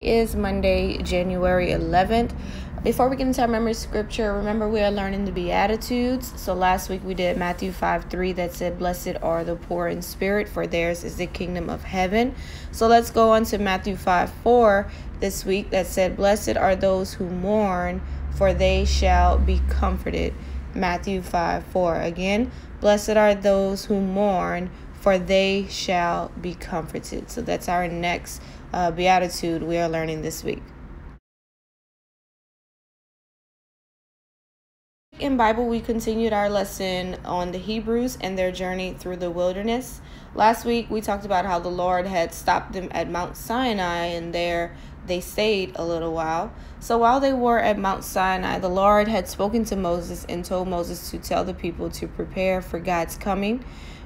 Is Monday, January 11th. Before we get into our memory scripture, remember we are learning the Beatitudes. So last week we did Matthew 5:3 that said, "Blessed are the poor in spirit, for theirs is the kingdom of heaven." So let's go on to Matthew 5:4 this week that said, "Blessed are those who mourn, for they shall be comforted." Matthew 5:4 again, "Blessed are those who mourn, for they shall be comforted." So that's our next beatitude we are learning this week. In Bible, we continued our lesson on the Hebrews and their journey through the wilderness. Last week, we talked about how the Lord had stopped them at Mount Sinai, and there they stayed a little while. So while they were at Mount Sinai, the Lord had spoken to Moses and told Moses to tell the people to prepare for God's coming.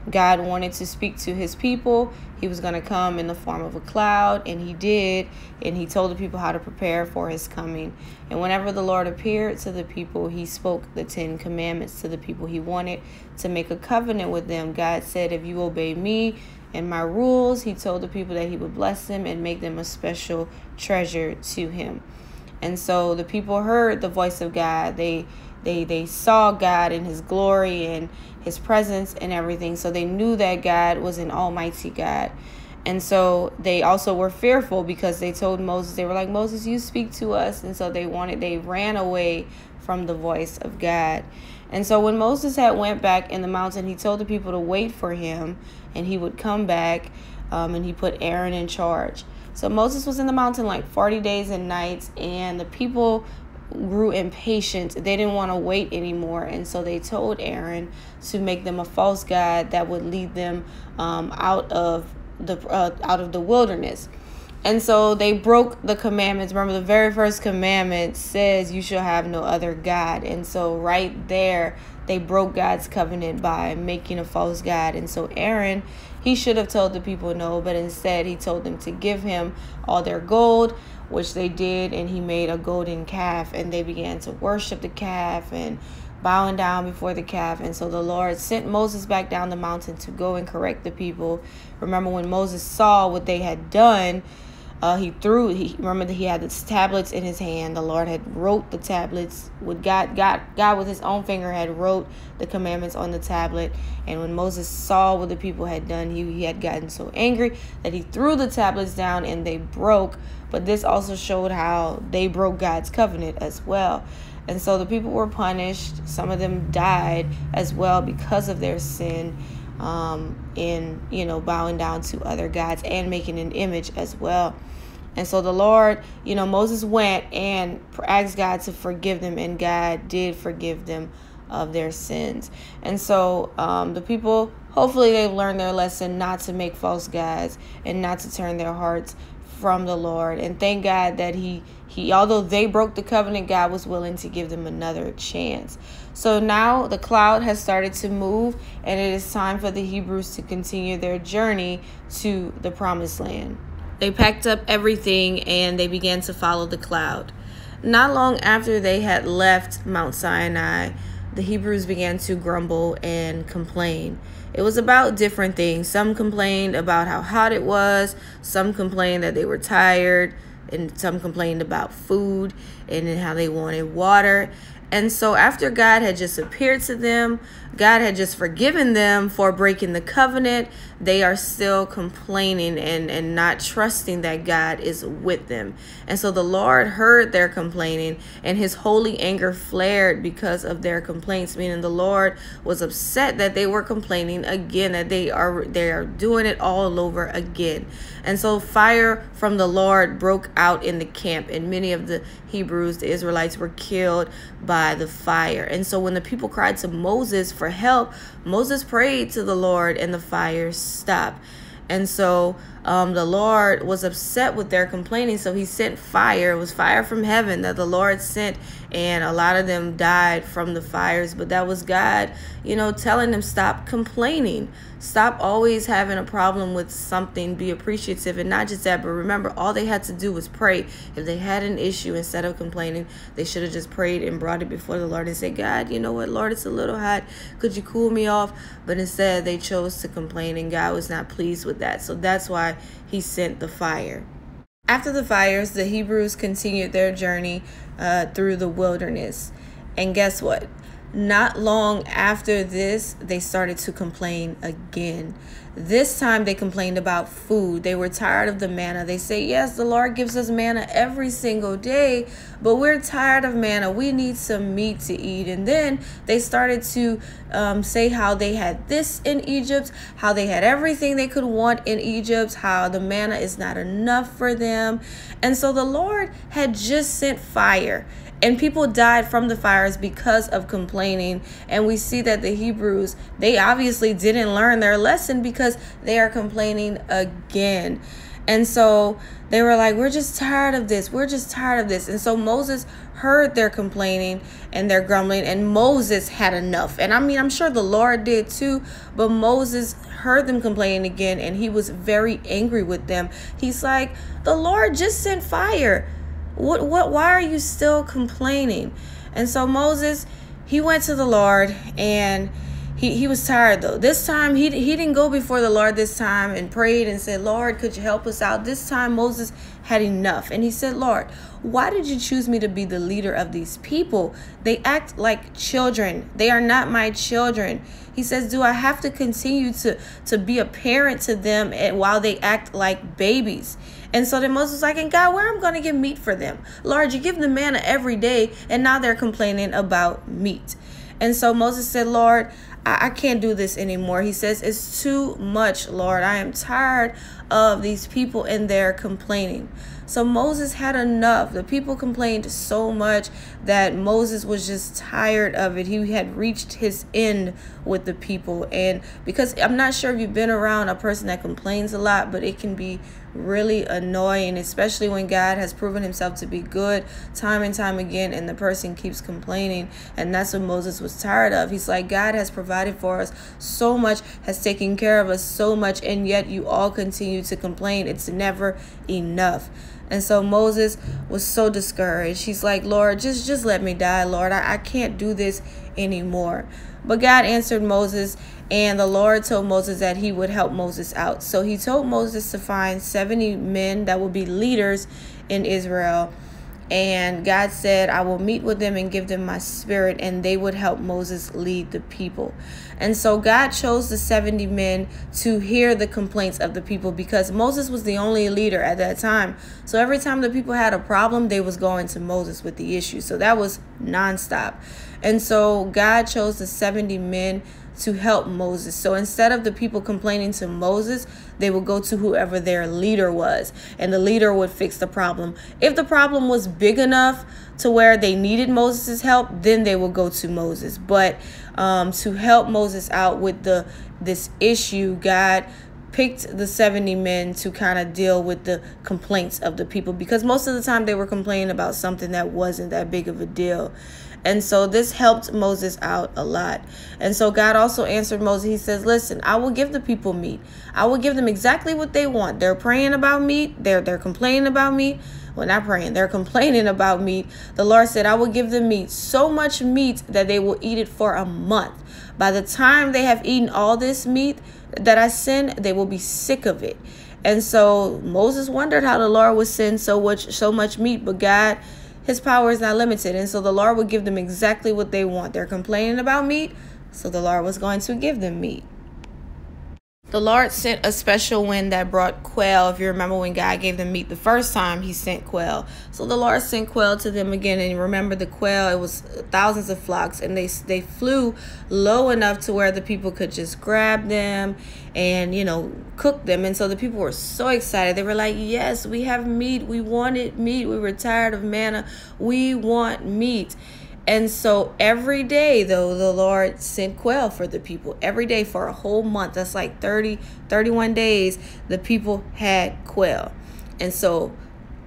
God wanted to speak to his people. He was going to come in the form of a cloud, and he did. And he told the people how to prepare for his coming. And whenever the Lord appeared to the people, he spoke the 10 commandments to the people. He wanted to make a covenant with them. God said, if you obey me and my rules, he told the people that he would bless them and make them a special treasure to him. And so the people heard the voice of God. They saw God in his glory and his presence and everything. So they knew that God was an almighty God. And so they also were fearful because they told Moses, they were like, "Moses, you speak to us." And so they ran away from the voice of God. And so when Moses had went back in the mountain, he told the people to wait for him and he would come back, and he put Aaron in charge. So Moses was in the mountain like 40 days and nights, and the people grew impatient. They didn't want to wait anymore, and so they told Aaron to make them a false god that would lead them out of the wilderness. And so they broke the commandments. Remember, the very first commandment says you shall have no other god. And so right there, they broke God's covenant by making a false god. And so Aaron, he should have told the people no, but instead he told them to give him all their gold, which they did, and he made a golden calf, and they began to worship the calf and bowing down before the calf. And so the Lord sent Moses back down the mountain to go and correct the people. Remember, when Moses saw what they had done, remember that he had the tablets in his hand. The Lord had wrote the tablets with God with his own finger had wrote the commandments on the tablet. And when Moses saw what the people had done, he had gotten so angry that he threw the tablets down and they broke. But this also showed how they broke God's covenant as well. And so the people were punished. Some of them died as well because of their sin, in bowing down to other gods and making an image as well. And so the Lord, Moses went and asked God to forgive them, and God did forgive them of their sins. And so the people, hopefully they've learned their lesson not to make false gods and not to turn their hearts from the Lord. And thank God that he although they broke the covenant, God was willing to give them another chance. So now the cloud has started to move, and it is time for the Hebrews to continue their journey to the promised land. They packed up everything and they began to follow the cloud. Not long after they had left Mount Sinai, the Hebrews began to grumble and complain. It was about different things. Some complained about how hot it was. Some complained that they were tired. And some complained about food and how they wanted water. And so after God had just appeared to them, God had just forgiven them for breaking the covenant, they are still complaining and not trusting that God is with them. And so the Lord heard their complaining, and his holy anger flared because of their complaints, meaning the Lord was upset that they were complaining again, that they are doing it all over again. And so fire from the Lord broke out in the camp, and many of the Hebrews, the Israelites, were killed by the fire. And so when the people cried to Moses for help, Moses prayed to the Lord and the fire stopped. And so the Lord was upset with their complaining, so he sent fire. It was fire from heaven that the Lord sent, and a lot of them died from the fires. But that was God, telling them, stop complaining. Stop always having a problem with something. Be appreciative. And not just that, but remember, all they had to do was pray. If they had an issue, instead of complaining, they should have just prayed and brought it before the Lord and said, "God, you know what, Lord, it's a little hot. Could you cool me off?" But instead, they chose to complain, and God was not pleased with that. So that's why he sent the fire. After the fires, the Hebrews continued their journey through the wilderness. And guess what? Not long after this, they started to complain again. This time they complained about food. They were tired of the manna. They say, yes, the Lord gives us manna every single day, but we're tired of manna. We need some meat to eat. And then they started to say how they had this in Egypt, how they had everything they could want in Egypt, how the manna is not enough for them. And so the Lord had just sent fire. And people died from the fires because of complaining. And we see that the Hebrews, they obviously didn't learn their lesson because they are complaining again. And so they were like, we're just tired of this. We're just tired of this. And so Moses heard their complaining and their grumbling, and Moses had enough. And I mean, I'm sure the Lord did too, but Moses heard them complaining again, and he was very angry with them. He's like, the Lord just sent fire. Why are you still complaining? And so Moses, he went to the Lord, and he was tired though. This time he didn't go before the Lord this time and prayed and said, Lord, could you help us out? This time Moses had enough. And he said, Lord, why did you choose me to be the leader of these people? They act like children. They are not my children. He says, do I have to continue to be a parent to them while they act like babies? And so then Moses was like, and God, where am I going to get meat for them? Lord, you give them manna every day, and now they're complaining about meat. And so Moses said, Lord, I can't do this anymore. He says, it's too much, Lord. I am tired of these people and their complaining. So Moses had enough. The people complained so much that Moses was just tired of it. He had reached his end with the people. And because I'm not sure if you've been around a person that complains a lot, but it can be really annoying, especially when God has proven himself to be good time and time again, and the person keeps complaining. And that's what Moses was tired of. He's like, God has provided for us so much, has taken care of us so much, and yet you all continue to complain. It's never enough. And so Moses was so discouraged. He's like, Lord, just let me die, Lord. I can't do this anymore. But God answered Moses, and the Lord told Moses that he would help Moses out. So he told Moses to find 70 men that would be leaders in Israel. And God said, I will meet with them and give them my spirit, and they would help Moses lead the people. And so God chose the 70 men to hear the complaints of the people, because Moses was the only leader at that time. So every time the people had a problem, they was going to Moses with the issue. So that was nonstop. And so God chose the 70 men to help Moses. So instead of the people complaining to Moses, they would go to whoever their leader was, and the leader would fix the problem. If the problem was big enough to where they needed Moses' help, then they would go to Moses. But to help Moses out with this issue, God picked the 70 men to kind of deal with the complaints of the people, because most of the time they were complaining about something that wasn't that big of a deal. And so this helped Moses out a lot. And so God also answered Moses. He says, listen, I will give the people meat. I will give them exactly what they want. They're praying about meat. They're complaining about meat. Well, not praying. They're complaining about meat. The Lord said, I will give them meat, so much meat that they will eat it for a month. By the time they have eaten all this meat that I send, they will be sick of it. And so Moses wondered how the Lord would send so much meat, but God, his power is not limited. And so the Lord would give them exactly what they want. They're complaining about meat, so the Lord was going to give them meat. The Lord sent a special wind that brought quail. If you remember when God gave them meat the first time, he sent quail. So the Lord sent quail to them again. And remember, the quail, it was thousands of flocks, and they flew low enough to where the people could just grab them and, cook them. And so the people were so excited. They were like, yes, we have meat. We wanted meat. We were tired of manna. We want meat. And so every day, though, the Lord sent quail for the people. Every day for a whole month. That's like 31 days, the people had quail. And so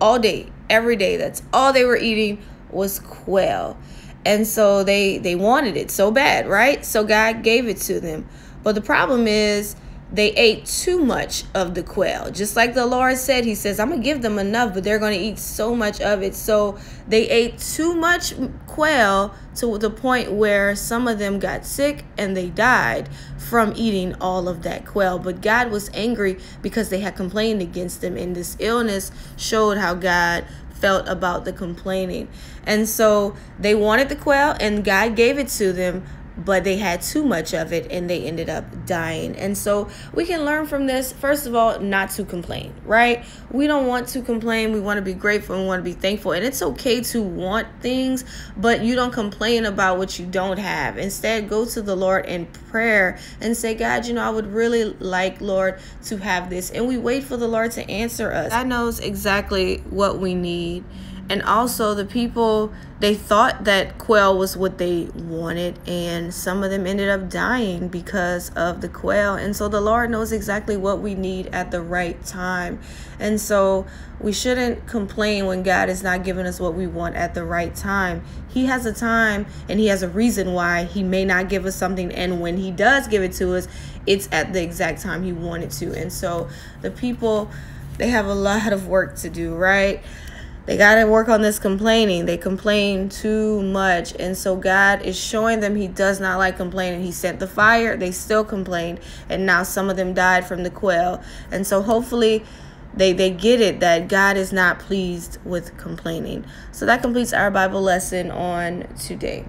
all day, every day, that's all they were eating was quail. And so they wanted it so bad, right? So God gave it to them. But the problem is, they ate too much of the quail. Just like the Lord said, he says, I'm going to give them enough, but they're going to eat so much of it. So they ate too much quail to the point where some of them got sick and they died from eating all of that quail. But God was angry because they had complained against him, and this illness showed how God felt about the complaining. And so they wanted the quail and God gave it to them, but they had too much of it and they ended up dying. And so we can learn from this, first of all, not to complain, right? We don't want to complain. We want to be grateful and we want to be thankful. And it's okay to want things, but you don't complain about what you don't have. Instead, go to the Lord in prayer and say, God, I would really like, Lord, to have this. And we wait for the Lord to answer us. God knows exactly what we need. And also the people, they thought that quail was what they wanted, and some of them ended up dying because of the quail. And so the Lord knows exactly what we need at the right time. And so we shouldn't complain when God is not giving us what we want at the right time. He has a time and he has a reason why he may not give us something. And when he does give it to us, it's at the exact time he wanted to. And so the people, they have a lot of work to do, right? They got to work on this complaining. They complain too much. And so God is showing them he does not like complaining. He sent the fire. They still complained. And now some of them died from the quail. And so hopefully they get it that God is not pleased with complaining. So that completes our Bible lesson on today.